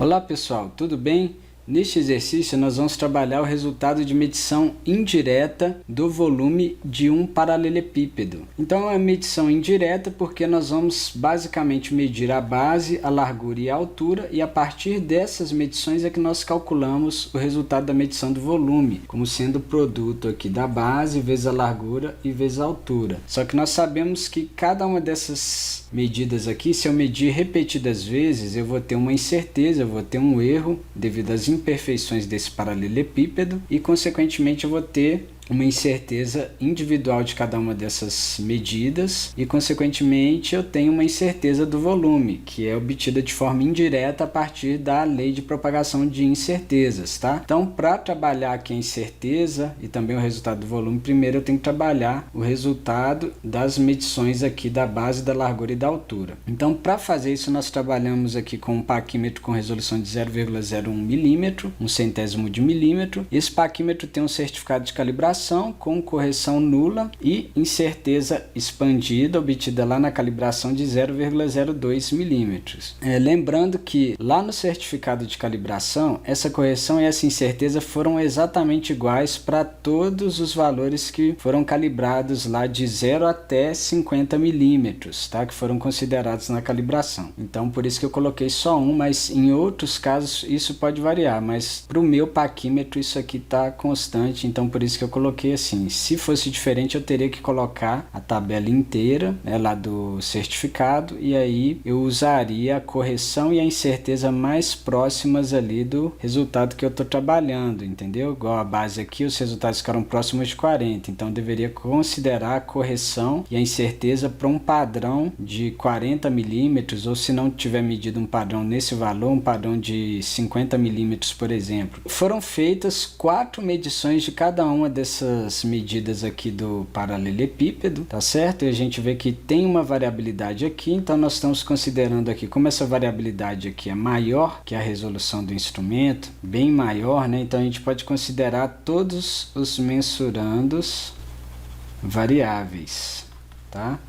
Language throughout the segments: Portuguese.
Olá pessoal, tudo bem? Neste exercício nós vamos trabalhar o resultado de medição indireta do volume de um paralelepípedo. Então é uma medição indireta porque nós vamos basicamente medir a base, a largura e a altura, e a partir dessas medições é que nós calculamos o resultado da medição do volume, como sendo o produto aqui da base vezes a largura e vezes a altura. Só que nós sabemos que cada uma dessas medidas aqui, se eu medir repetidas vezes, eu vou ter uma incerteza, eu vou ter um erro devido às imperfeições desse paralelepípedo e, consequentemente, eu vou ter uma incerteza individual de cada uma dessas medidas e, consequentemente, eu tenho uma incerteza do volume, que é obtida de forma indireta a partir da lei de propagação de incertezas, tá? Então, para trabalhar aqui a incerteza e também o resultado do volume, primeiro eu tenho que trabalhar o resultado das medições aqui da base, da largura e da altura. Então, para fazer isso, nós trabalhamos aqui com um paquímetro com resolução de 0,01 milímetro, um centésimo de milímetro. Esse paquímetro tem um certificado de calibração com correção nula e incerteza expandida, obtida lá na calibração de 0,02 milímetros. Lembrando que lá no certificado de calibração, essa correção e essa incerteza foram exatamente iguais para todos os valores que foram calibrados lá de 0 até 50 milímetros, tá? Que foram considerados na calibração. Então, por isso que eu coloquei só um, mas em outros casos isso pode variar, mas para o meu paquímetro isso aqui está constante, então por isso que eu coloquei assim. Se fosse diferente, eu teria que colocar a tabela inteira, né, lá do certificado, e aí eu usaria a correção e a incerteza mais próximas ali do resultado que eu estou trabalhando, entendeu? Igual a base aqui, os resultados ficaram próximos de 40, então eu deveria considerar a correção e a incerteza para um padrão de 40 milímetros, ou se não tiver medido um padrão nesse valor, um padrão de 50 milímetros, por exemplo. Foram feitas 4 medições de cada uma dessas medidas aqui do paralelepípedo, tá certo? E a gente vê que tem uma variabilidade aqui, então nós estamos considerando aqui, como essa variabilidade aqui é maior que a resolução do instrumento, bem maior, né? Então a gente pode considerar todos os mensurandos variáveis, tá?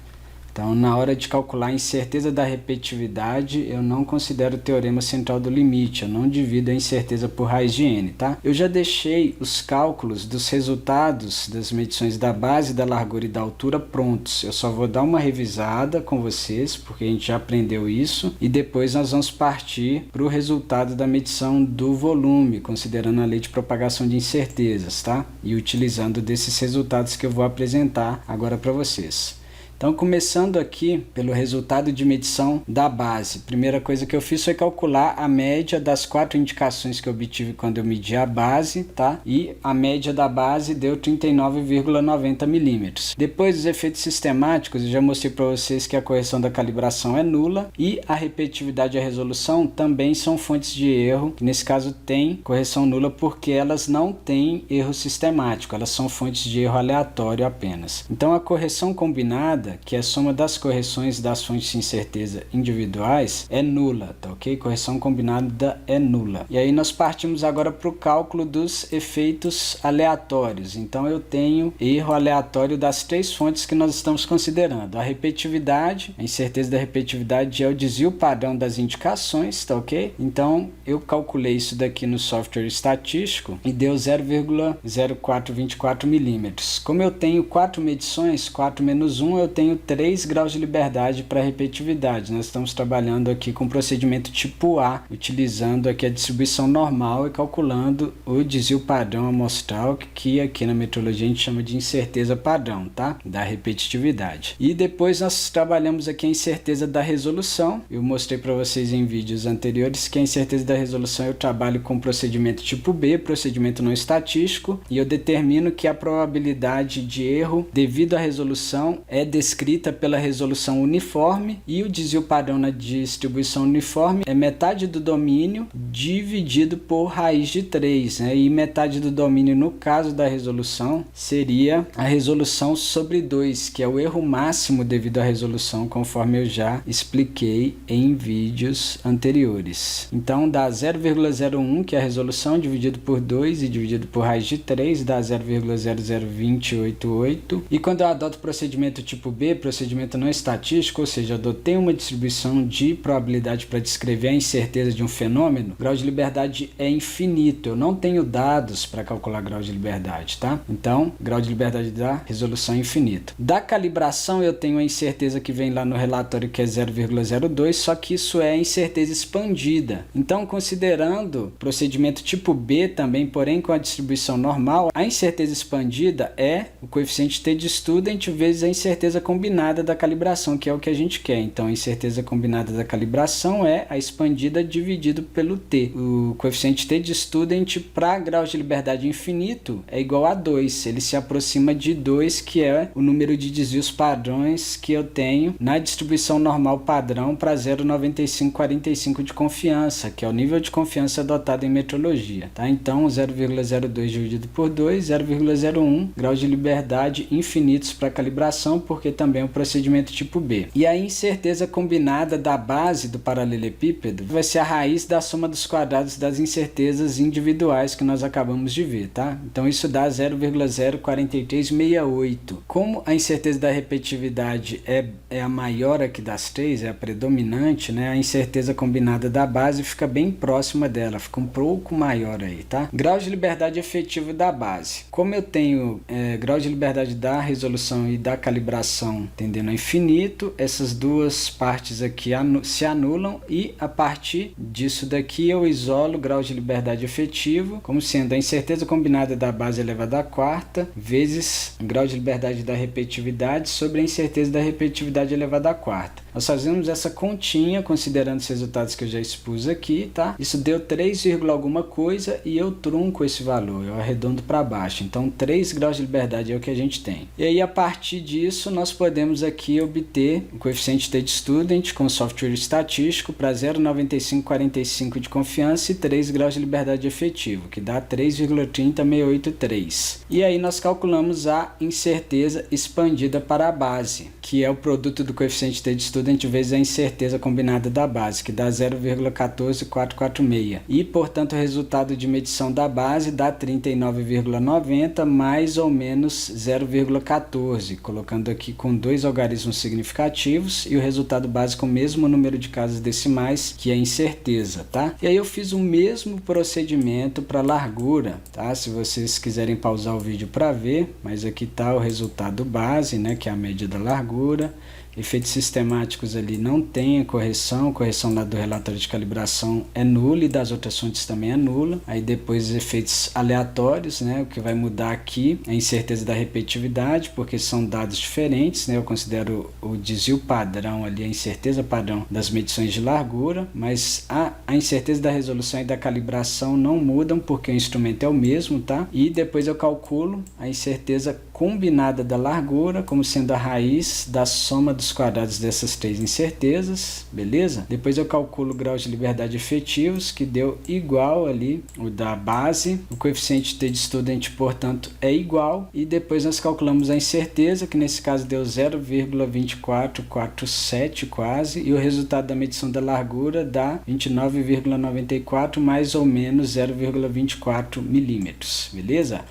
Então, na hora de calcular a incerteza da repetitividade, eu não considero o teorema central do limite, eu não divido a incerteza por raiz de n, tá? Eu já deixei os cálculos dos resultados das medições da base, da largura e da altura prontos. Eu só vou dar uma revisada com vocês, porque a gente já aprendeu isso, e depois nós vamos partir para o resultado da medição do volume, considerando a lei de propagação de incertezas, tá? E utilizando desses resultados que eu vou apresentar agora para vocês. Então, começando aqui pelo resultado de medição da base, primeira coisa que eu fiz foi calcular a média das 4 indicações que eu obtive quando eu medi a base, tá? E a média da base deu 39,90 milímetros. Depois dos efeitos sistemáticos, eu já mostrei para vocês que a correção da calibração é nula e a repetitividade e a resolução também são fontes de erro, que nesse caso tem correção nula porque elas não têm erro sistemático, elas são fontes de erro aleatório apenas. Então, a correção combinada, que é a soma das correções das fontes de incerteza individuais, é nula, tá ok? Correção combinada é nula. E aí nós partimos agora para o cálculo dos efeitos aleatórios. Então eu tenho erro aleatório das 3 fontes que nós estamos considerando. A repetitividade, a incerteza da repetitividade é o desvio padrão das indicações, tá ok? Então eu calculei isso daqui no software estatístico e deu 0,0424 milímetros. Como eu tenho 4 medições, 4 menos 1, eu tenho 3 graus de liberdade para repetitividade. Nós estamos trabalhando aqui com o procedimento tipo A, utilizando aqui a distribuição normal e calculando o desvio padrão amostral, que aqui na metrologia a gente chama de incerteza padrão, tá? Da repetitividade. E depois nós trabalhamos aqui a incerteza da resolução. Eu mostrei para vocês em vídeos anteriores que a incerteza da resolução eu trabalho com o procedimento tipo B, procedimento não estatístico, e eu determino que a probabilidade de erro devido à resolução é descrita pela resolução uniforme, e o desvio padrão na distribuição uniforme é metade do domínio dividido por raiz de 3, né? E metade do domínio no caso da resolução seria a resolução sobre 2, que é o erro máximo devido à resolução, conforme eu já expliquei em vídeos anteriores. Então dá 0,01, que é a resolução, dividido por 2 e dividido por raiz de 3, dá 0,00288, e quando eu adoto o procedimento tipo B, procedimento não estatístico, ou seja, adotei uma distribuição de probabilidade para descrever a incerteza de um fenômeno, o grau de liberdade é infinito. Eu não tenho dados para calcular grau de liberdade, tá? Então, grau de liberdade da resolução é infinito. Da calibração, eu tenho a incerteza que vem lá no relatório, que é 0,02, só que isso é incerteza expandida. Então, considerando procedimento tipo B também, porém com a distribuição normal, a incerteza expandida é o coeficiente t de student vezes a incerteza combinada da calibração, que é o que a gente quer. Então, a incerteza combinada da calibração é a expandida dividido pelo t. O coeficiente t de student para grau de liberdade infinito é igual a 2. Ele se aproxima de 2, que é o número de desvios padrões que eu tenho na distribuição normal padrão para 0,9545 de confiança, que é o nível de confiança adotado em metrologia, tá? Então, 0,02 dividido por 2, 0,01 graus de liberdade infinitos para calibração, porque também é um procedimento tipo B. E a incerteza combinada da base do paralelepípedo vai ser a raiz da soma dos quadrados das incertezas individuais que nós acabamos de ver, tá? Então, isso dá 0,04368. Como a incerteza da repetitividade é a maior aqui das três, é a predominante, né? A incerteza combinada da base fica bem próxima dela, fica um pouco maior aí, tá? Grau de liberdade efetivo da base. Como eu tenho grau de liberdade da resolução e da calibração tendendo a infinito, essas duas partes aqui se anulam e a partir disso daqui eu isolo o grau de liberdade efetivo como sendo a incerteza combinada da base elevada à quarta vezes o grau de liberdade da repetitividade sobre a incerteza da repetitividade elevada à quarta. Nós fazemos essa continha considerando os resultados que eu já expus aqui, tá? Isso deu 3, alguma coisa e eu trunco esse valor, eu arredondo para baixo. Então 3 graus de liberdade é o que a gente tem. E aí a partir disso nós podemos aqui obter o coeficiente t de student com software estatístico para 0,9545 de confiança e 3 graus de liberdade efetivo, que dá 3,30683. E aí nós calculamos a incerteza expandida para a base, que é o produto do coeficiente t de student vezes a incerteza combinada da base, que dá 0,14446. E, portanto, o resultado de medição da base dá 39,90 mais ou menos 0,14, colocando aqui com 2 algarismos significativos e o resultado base com o mesmo número de casas decimais, que é incerteza, tá? E aí eu fiz o mesmo procedimento para largura, tá? Se vocês quiserem pausar o vídeo para ver, mas aqui está o resultado base, né, que é a média da largura. Efeitos sistemáticos ali não tem correção lá do relatório de calibração é nula e das outras fontes também é nula. Aí depois os efeitos aleatórios, né? O que vai mudar aqui é a incerteza da repetitividade, porque são dados diferentes, né? Eu considero o desvio padrão ali, a incerteza padrão das medições de largura, mas a incerteza da resolução e da calibração não mudam, porque o instrumento é o mesmo, tá? E depois eu calculo a incerteza combinada da largura como sendo a raiz da soma dos quadrados dessas três incertezas, beleza? Depois eu calculo graus de liberdade efetivos, que deu igual ali o da base, o coeficiente t de student, portanto, é igual, e depois nós calculamos a incerteza, que nesse caso deu 0,2447 quase, e o resultado da medição da largura dá 29,94 mais ou menos 0,24 milímetros, beleza?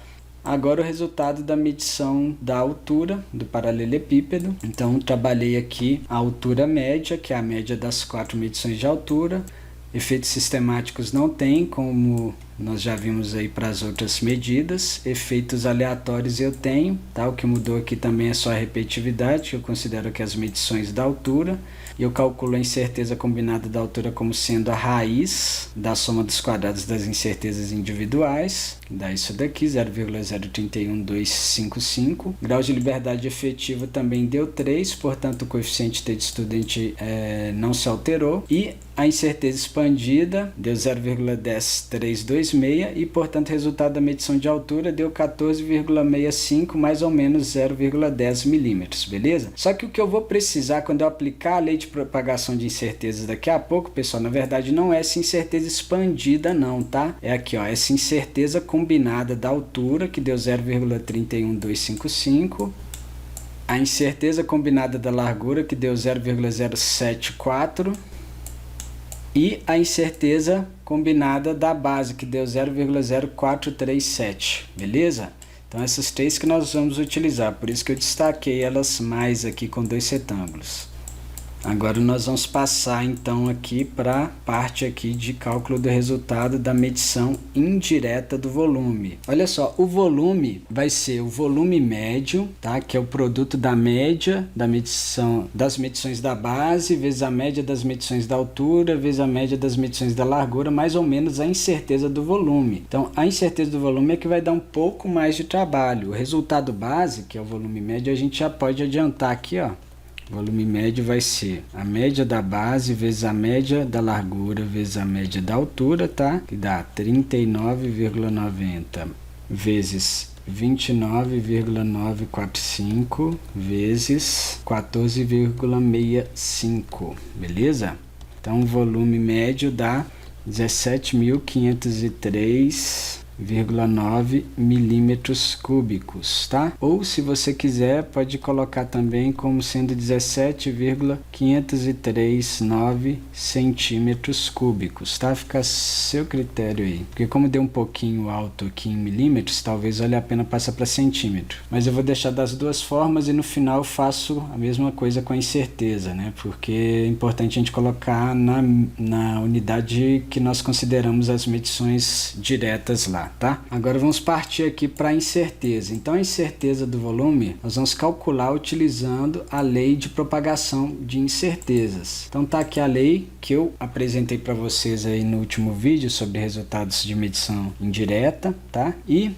Agora o resultado da medição da altura do paralelepípedo. Então trabalhei aqui a altura média, que é a média das 4 medições de altura. Efeitos sistemáticos não tem, como nós já vimos aí para as outras medidas. Efeitos aleatórios eu tenho, tá? O que mudou aqui também é só a repetitividade, que eu considero que as medições da altura. E eu calculo a incerteza combinada da altura como sendo a raiz da soma dos quadrados das incertezas individuais, que dá isso daqui, 0,031255. Grau de liberdade efetiva também deu 3, portanto o coeficiente t de student não se alterou. E a incerteza expandida deu 0,10326 e, portanto, o resultado da medição de altura deu 14,65, mais ou menos 0,10 milímetros, beleza? Só que o que eu vou precisar quando eu aplicar a lei de propagação de incertezas daqui a pouco, pessoal, na verdade não é essa incerteza expandida não, tá? É aqui, ó, essa incerteza combinada da altura, que deu 0,31255, a incerteza combinada da largura, que deu 0,074, e a incerteza combinada da base, que deu 0,0437, beleza? Então essas três que nós vamos utilizar, por isso que eu destaquei elas mais aqui com 2 retângulos. Agora nós vamos passar então aqui para a parte aqui de cálculo do resultado da medição indireta do volume. Olha só, o volume vai ser o volume médio, tá? Que é o produto da média da medição, das medições da base, vezes a média das medições da altura, vezes a média das medições da largura, mais ou menos a incerteza do volume. Então a incerteza do volume é que vai dar um pouco mais de trabalho. O resultado base, que é o volume médio, a gente já pode adiantar aqui, ó. O volume médio vai ser a média da base vezes a média da largura vezes a média da altura, tá? Que dá 39,90 vezes 29,945 vezes 14,65, beleza? Então o volume médio dá 17.503,9 milímetros cúbicos, tá? Ou se você quiser, pode colocar também como sendo 17,503,9 centímetros cúbicos, tá? Fica a seu critério aí. Porque como deu um pouquinho alto aqui em milímetros, talvez valha a pena passar para centímetro. Mas eu vou deixar das duas formas e no final eu faço a mesma coisa com a incerteza, né? Porque é importante a gente colocar na unidade que nós consideramos as medições diretas lá. Tá? Agora vamos partir aqui para a incerteza. Então a incerteza do volume nós vamos calcular utilizando a lei de propagação de incertezas. Então tá aqui a lei que eu apresentei para vocês aí no último vídeo sobre resultados de medição indireta, tá? E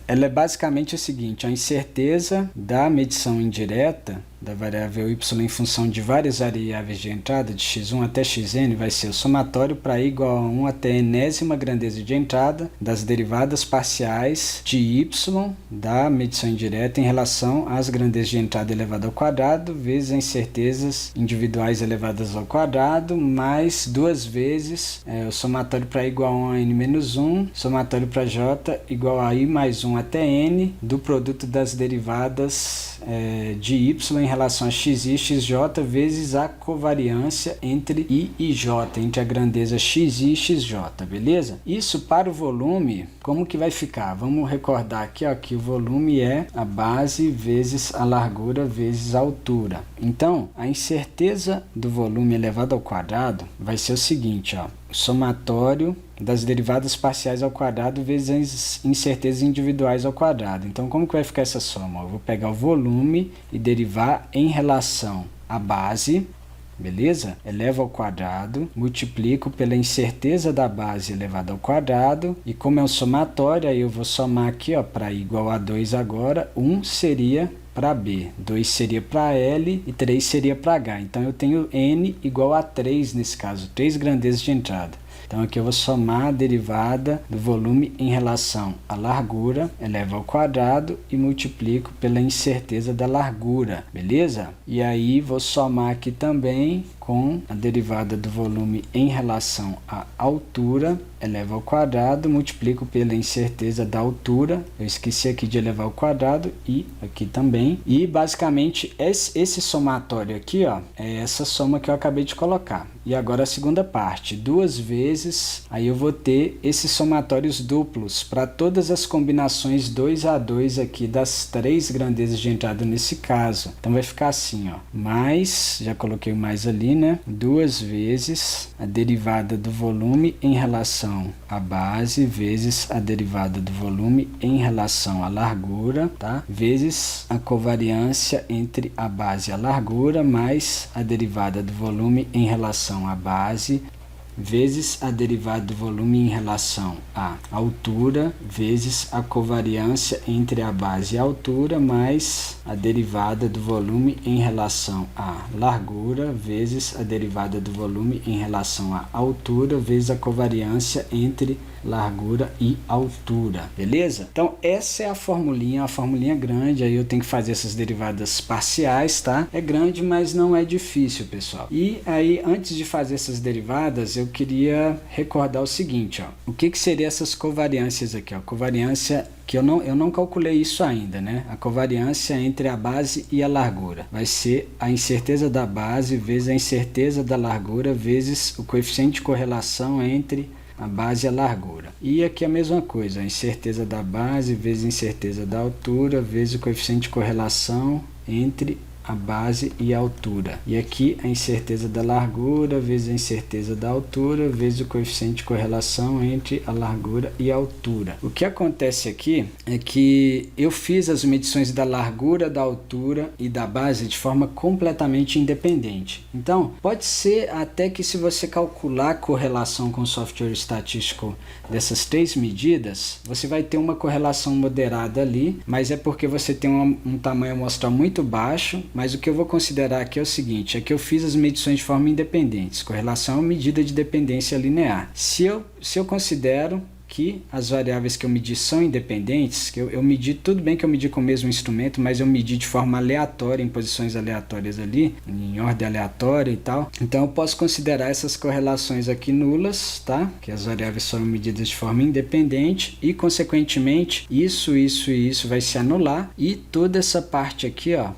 ela é basicamente o seguinte: a incerteza da medição indireta da variável y em função de várias variáveis de entrada, de x1 até xn, vai ser o somatório para i igual a 1 até a enésima grandeza de entrada das derivadas parciais de y da medição indireta em relação às grandezas de entrada elevada ao quadrado, vezes as incertezas individuais elevadas ao quadrado, mais duas vezes o somatório para i igual a 1 a n-1, somatório para j igual a i mais 1 até n, do produto das derivadas de y em relação a xi e xj vezes a covariância entre i e j, entre a grandeza xi e xj, beleza? Isso para o volume, como que vai ficar? Vamos recordar aqui, ó, que o volume é a base vezes a largura vezes a altura. Então, a incerteza do volume elevado ao quadrado vai ser o seguinte, ó, o somatório das derivadas parciais ao quadrado vezes as incertezas individuais ao quadrado. Então, como que vai ficar essa soma? Eu vou pegar o volume e derivar em relação à base, beleza? Eleva ao quadrado, multiplico pela incerteza da base elevada ao quadrado, e como é um somatório, aí eu vou somar aqui, ó, para i igual a 2 agora, 1 seria para B, 2 seria para L e 3 seria para H. Então eu tenho N igual a 3 nesse caso, 3 grandezas de entrada. Então aqui eu vou somar a derivada do volume em relação à largura, eleva ao quadrado e multiplico pela incerteza da largura, beleza? E aí vou somar aqui também com a derivada do volume em relação à altura, eleva ao quadrado, multiplico pela incerteza da altura, eu esqueci aqui de elevar ao quadrado e aqui também, e basicamente esse somatório aqui, ó, é essa soma que eu acabei de colocar. E agora a segunda parte, duas vezes, aí eu vou ter esses somatórios duplos para todas as combinações 2 a 2 aqui das três grandezas de entrada nesse caso. Então vai ficar assim, ó, mais, já coloquei o mais ali, né? Duas vezes a derivada do volume em relação à base vezes a derivada do volume em relação à largura, tá? Vezes a covariância entre a base e a largura mais a derivada do volume em relação à base vezes a derivada do volume em relação à altura vezes a covariância entre a base e a altura mais a derivada do volume em relação à largura vezes a derivada do volume em relação à altura vezes a covariância entre largura e altura, beleza? Então essa é a formulinha, uma formulinha grande, aí eu tenho que fazer essas derivadas parciais, tá? É grande, mas não é difícil, pessoal. E aí, antes de fazer essas derivadas, eu queria recordar o seguinte, ó. O que seriam essas covariâncias aqui, ó? Covariância que eu não calculei isso ainda, né? A covariância entre a base e a largura vai ser a incerteza da base vezes a incerteza da largura vezes o coeficiente de correlação entre a base e a largura. E aqui a mesma coisa, a incerteza da base vezes a incerteza da altura vezes o coeficiente de correlação entre a base e a altura. E aqui a incerteza da largura vezes a incerteza da altura vezes o coeficiente de correlação entre a largura e a altura. O que acontece aqui é que eu fiz as medições da largura, da altura e da base de forma completamente independente. Então, pode ser até que se você calcular a correlação com o software estatístico dessas 3 medidas, você vai ter uma correlação moderada ali, mas é porque você tem um tamanho amostral muito baixo. Mas o que eu vou considerar aqui é o seguinte, é que eu fiz as medições de forma independente. Correlação é uma medida de dependência linear. Se eu considero que as variáveis que eu medi são independentes, que eu medi, tudo bem que eu medi com o mesmo instrumento, mas eu medi de forma aleatória, em posições aleatórias ali, em ordem aleatória e tal. Então eu posso considerar essas correlações aqui nulas, tá? Que as variáveis foram medidas de forma independente e, consequentemente, isso e isso vai se anular e toda essa parte aqui, ó,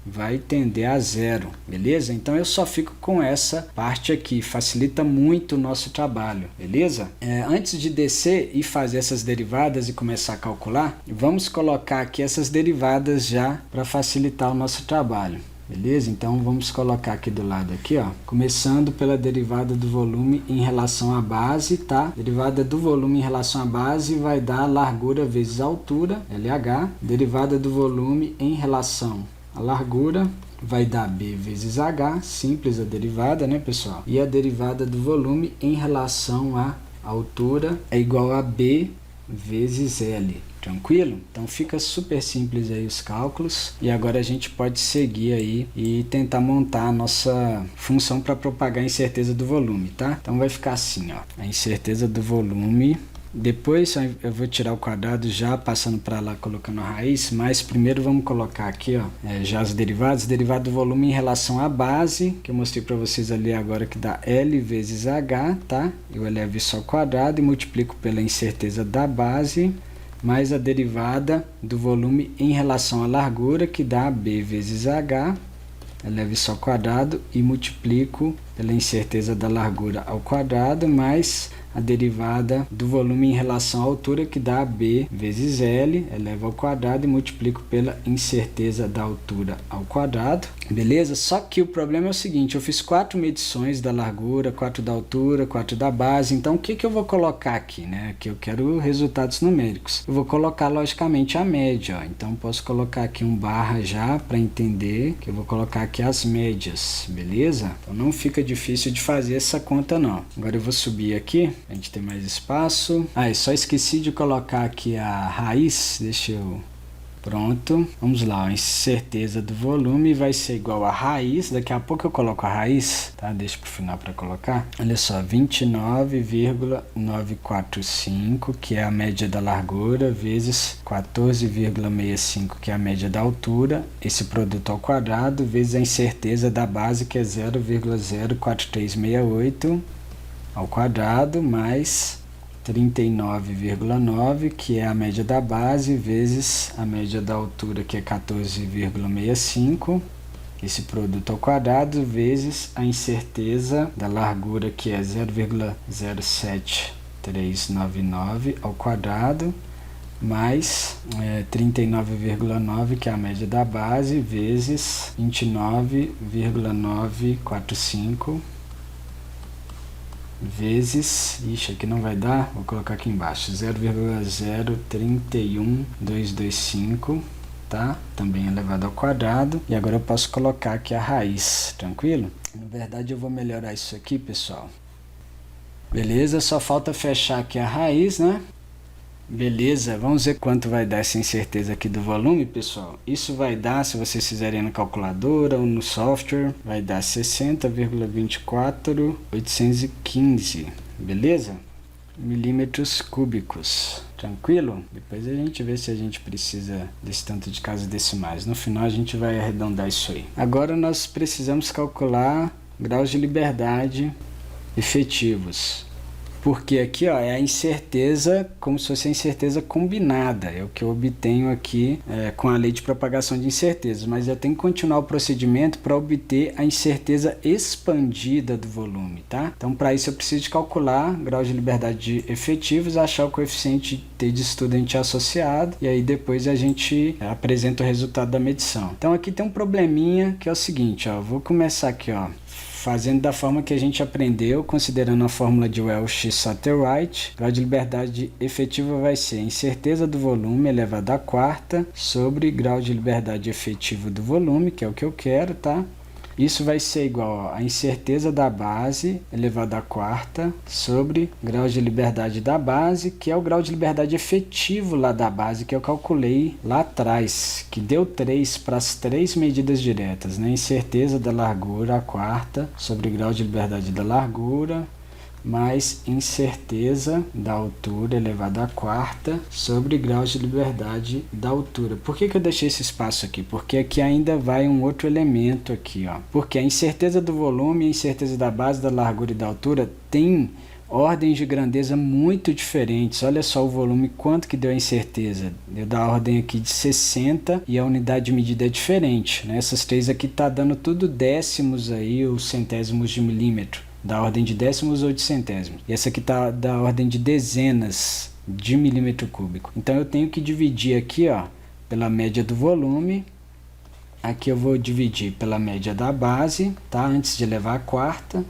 vai tender a zero, beleza? Então eu só fico com essa parte aqui, facilita muito o nosso trabalho, beleza? Antes de descer e fazer essas derivadas e começar a calcular, vamos colocar aqui essas derivadas já para facilitar o nosso trabalho. Beleza? Então vamos colocar aqui do lado aqui, ó, começando pela derivada do volume em relação à base, tá? Derivada do volume em relação à base vai dar largura vezes altura, LH. Derivada do volume em relação à largura vai dar B vezes H, simples a derivada, né, pessoal? E a derivada do volume em relação à altura é igual a B vezes L. Tranquilo? Então fica super simples aí os cálculos e agora a gente pode seguir aí e tentar montar a nossa função para propagar a incerteza do volume, tá? Então vai ficar assim, ó, a incerteza do volume. Depois eu vou tirar o quadrado já passando para lá colocando a raiz, mas primeiro vamos colocar aqui, ó, já as derivadas. Derivada do volume em relação à base, que eu mostrei para vocês ali agora, que dá L vezes H, tá? Eu elevo isso ao quadrado e multiplico pela incerteza da base, mais a derivada do volume em relação à largura, que dá B vezes H, elevo isso ao quadrado e multiplico pela incerteza da largura ao quadrado, mais a derivada do volume em relação à altura, que dá B vezes L, elevo ao quadrado e multiplico pela incerteza da altura ao quadrado, beleza? Só que o problema é o seguinte, eu fiz 4 medições da largura, 4 da altura, 4 da base, então o que eu vou colocar aqui, né? Aqui eu quero resultados numéricos. Eu vou colocar, logicamente, a média, ó. Então posso colocar aqui um barra já para entender que eu vou colocar aqui as médias, beleza? Então não fica difícil de fazer essa conta não. Agora eu vou subir aqui, a gente tem mais espaço. Eu só esqueci de colocar aqui a raiz, deixa eu... Pronto, vamos lá, a incerteza do volume vai ser igual a raiz, daqui a pouco eu coloco a raiz, tá? Deixa pro final para colocar. Olha só, 29,945, que é a média da largura, vezes 14,65, que é a média da altura, esse produto ao quadrado, vezes a incerteza da base, que é 0,04368, ao quadrado, mais 39,9, que é a média da base, vezes a média da altura, que é 14,65, esse produto ao quadrado, vezes a incerteza da largura, que é 0,07399 ao quadrado, mais 39,9, que é a média da base, vezes 29,945, vezes, aqui não vai dar, vou colocar aqui embaixo, 0,031225, tá? Também elevado ao quadrado. E agora eu posso colocar aqui a raiz, tranquilo? Na verdade eu vou melhorar isso aqui, pessoal. Beleza, só falta fechar aqui a raiz, né? Beleza, vamos ver quanto vai dar essa incerteza aqui do volume, pessoal. Isso vai dar, se vocês fizerem na calculadora ou no software, vai dar 60,24815, beleza? Milímetros cúbicos, tranquilo? Depois a gente vê se a gente precisa desse tanto de casas decimais. No final a gente vai arredondar isso aí. Agora nós precisamos calcular graus de liberdade efetivos. Porque aqui, ó, é a incerteza, como se fosse a incerteza combinada. É o que eu obtenho aqui com a lei de propagação de incertezas. Mas eu tenho que continuar o procedimento para obter a incerteza expandida do volume, tá? Então, para isso eu preciso de calcular grau de liberdade de efetivos, achar o coeficiente T de estudante associado, e aí depois a gente apresenta o resultado da medição. Então, aqui tem um probleminha que é o seguinte, ó, vou começar aqui, ó, fazendo da forma que a gente aprendeu, considerando a fórmula de Welch-Satterwright. Grau de liberdade efetiva vai ser incerteza do volume elevado à quarta sobre grau de liberdade efetivo do volume, que é o que eu quero, tá? Isso vai ser igual a incerteza da base elevado à quarta sobre grau de liberdade da base, que é o grau de liberdade efetivo lá da base que eu calculei lá atrás, que deu 3 para as 3 medidas diretas, né? Incerteza da largura à quarta sobre grau de liberdade da largura, mais incerteza da altura elevada à quarta sobre grau de liberdade da altura. Por que eu deixei esse espaço aqui? Porque aqui ainda vai um outro elemento aqui, ó. Porque a incerteza do volume e a incerteza da base, da largura e da altura tem ordens de grandeza muito diferentes. Olha só o volume, quanto que deu a incerteza. Deu da ordem aqui de 60 e a unidade de medida é diferente, né? Essas três aqui tá dando tudo décimos aí, ou centésimos de milímetro, da ordem de décimos ou de centésimos. E essa aqui está da ordem de dezenas de milímetro cúbico. Então eu tenho que dividir aqui, ó, pela média do volume. Aqui eu vou dividir pela média da base, tá? Antes de levar a quarta.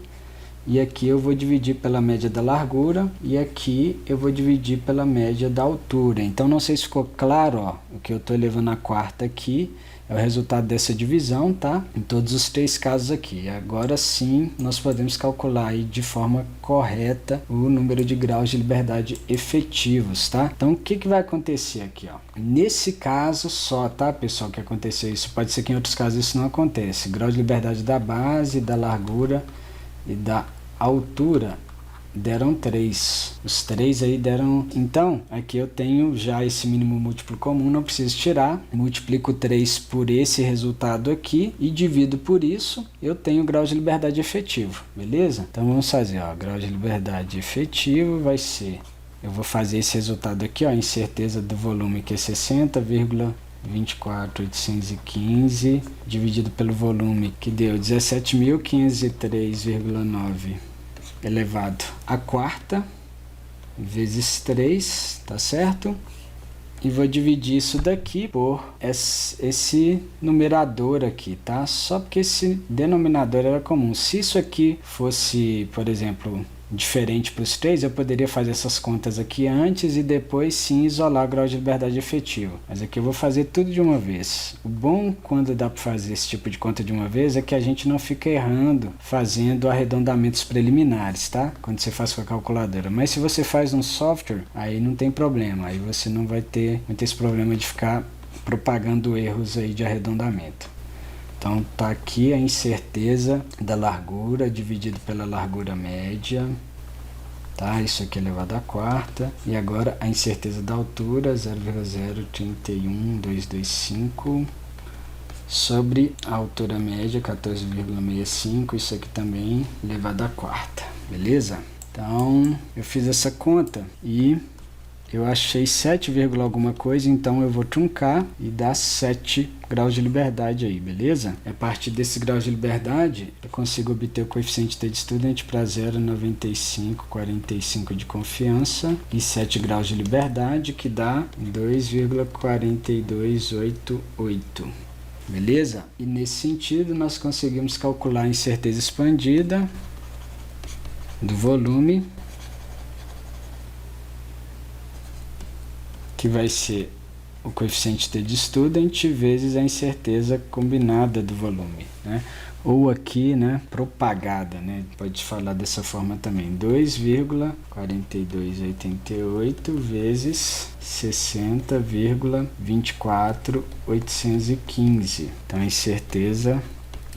E aqui eu vou dividir pela média da largura. E aqui eu vou dividir pela média da altura. Então não sei se ficou claro, ó, o que eu estou elevando a quarta aqui. É o resultado dessa divisão, tá? Em todos os três casos aqui. Agora sim, nós podemos calcular aí de forma correta o número de graus de liberdade efetivos, tá? Então, o que vai acontecer aqui, ó? Nesse caso só, tá, pessoal, que aconteceu isso. Pode ser que em outros casos isso não acontece. Grau de liberdade da base, da largura e da altura deram 3. Os 3 aí deram... Então, aqui eu tenho já esse mínimo múltiplo comum, não preciso tirar. Multiplico 3 por esse resultado aqui e divido por isso, eu tenho grau de liberdade efetivo, beleza? Então, vamos fazer, ó, grau de liberdade efetivo vai ser... Eu vou fazer esse resultado aqui, ó, incerteza do volume, que é 60,24.815, dividido pelo volume, que deu 17.503,9 elevado à quarta, vezes 3, tá certo? E vou dividir isso daqui por esse numerador aqui, tá? Só porque esse denominador era comum. Se isso aqui fosse, por exemplo, diferente para os três, eu poderia fazer essas contas aqui antes e depois sim isolar o grau de liberdade efetivo. Mas aqui eu vou fazer tudo de uma vez. O bom quando dá para fazer esse tipo de conta de uma vez é que a gente não fica errando fazendo arredondamentos preliminares, tá? Quando você faz com a calculadora. Mas se você faz no software, aí não tem problema. Aí você não vai ter esse problema de ficar propagando erros aí de arredondamento. Então tá aqui a incerteza da largura dividido pela largura média, tá? Isso aqui elevado à quarta. E agora a incerteza da altura, 0,031225 sobre a altura média, 14,65, isso aqui também elevado à quarta, beleza? Então eu fiz essa conta e eu achei 7, alguma coisa, então eu vou truncar e dar 7 graus de liberdade aí, beleza? A partir desse grau de liberdade, eu consigo obter o coeficiente T de estudante para 0,9545 de confiança e 7 graus de liberdade, que dá 2,4288. Beleza? E nesse sentido, nós conseguimos calcular a incerteza expandida do volume, que vai ser o coeficiente T de student vezes a incerteza combinada do volume, né? Ou aqui, né, propagada, né? Pode falar dessa forma também, 2,4288 vezes 60,24815. Então a incerteza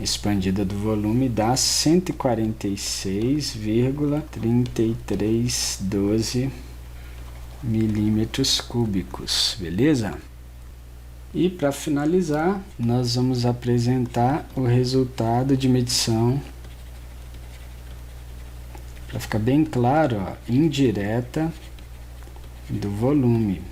expandida do volume dá 146,3312 milímetros cúbicos, beleza? E para finalizar, nós vamos apresentar o resultado de medição para ficar bem claro, ó, indireta do volume.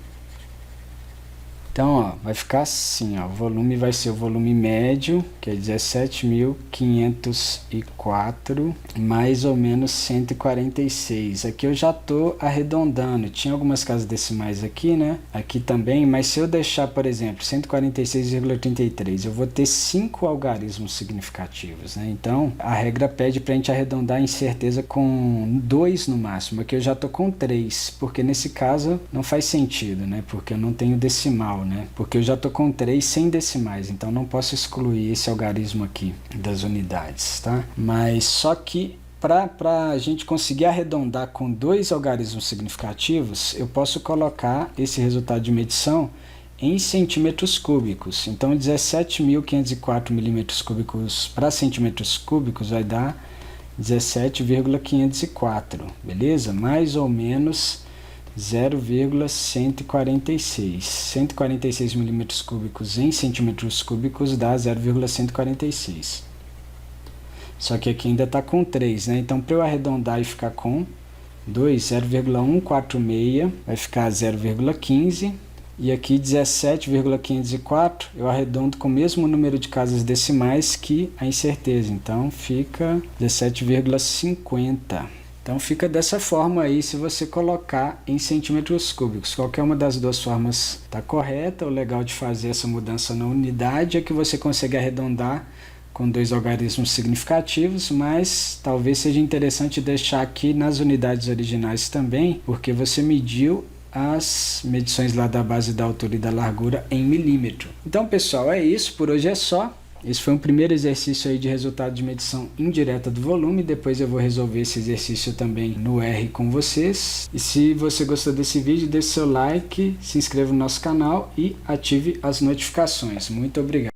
Então, ó, vai ficar assim, ó, o volume vai ser o volume médio, que é 17.504, mais ou menos 146. Aqui eu já tô arredondando, tinha algumas casas decimais aqui, né? Aqui também, mas se eu deixar, por exemplo, 146,33, eu vou ter 5 algarismos significativos, né? Então, a regra pede pra gente arredondar em certeza com 2 no máximo. Aqui eu já tô com 3, porque nesse caso não faz sentido, né? Porque eu não tenho decimal, né? Porque eu já tô com 3 sem decimais, então não posso excluir esse algarismo aqui das unidades, tá? Mas só que para a gente conseguir arredondar com 2 algarismos significativos, eu posso colocar esse resultado de medição em centímetros cúbicos. Então 17.504 milímetros cúbicos para centímetros cúbicos vai dar 17,504, beleza? Mais ou menos 0,146. 146 milímetros cúbicos em centímetros cúbicos dá 0,146. Só que aqui ainda está com 3, né? Então, para eu arredondar e ficar com 2, 0,146 vai ficar 0,15. E aqui 17,504 eu arredondo com o mesmo número de casas decimais que a incerteza. Então, fica 17,50. Então fica dessa forma aí se você colocar em centímetros cúbicos. Qualquer uma das duas formas está correta. O legal de fazer essa mudança na unidade é que você consegue arredondar com 2 algarismos significativos, mas talvez seja interessante deixar aqui nas unidades originais também, porque você mediu as medições lá da base da altura e da largura em milímetro. Então pessoal, é isso, por hoje é só. Esse foi um primeiro exercício aí de resultado de medição indireta do volume. Depois eu vou resolver esse exercício também no R com vocês. E se você gostou desse vídeo, deixe seu like, se inscreva no nosso canal e ative as notificações. Muito obrigado.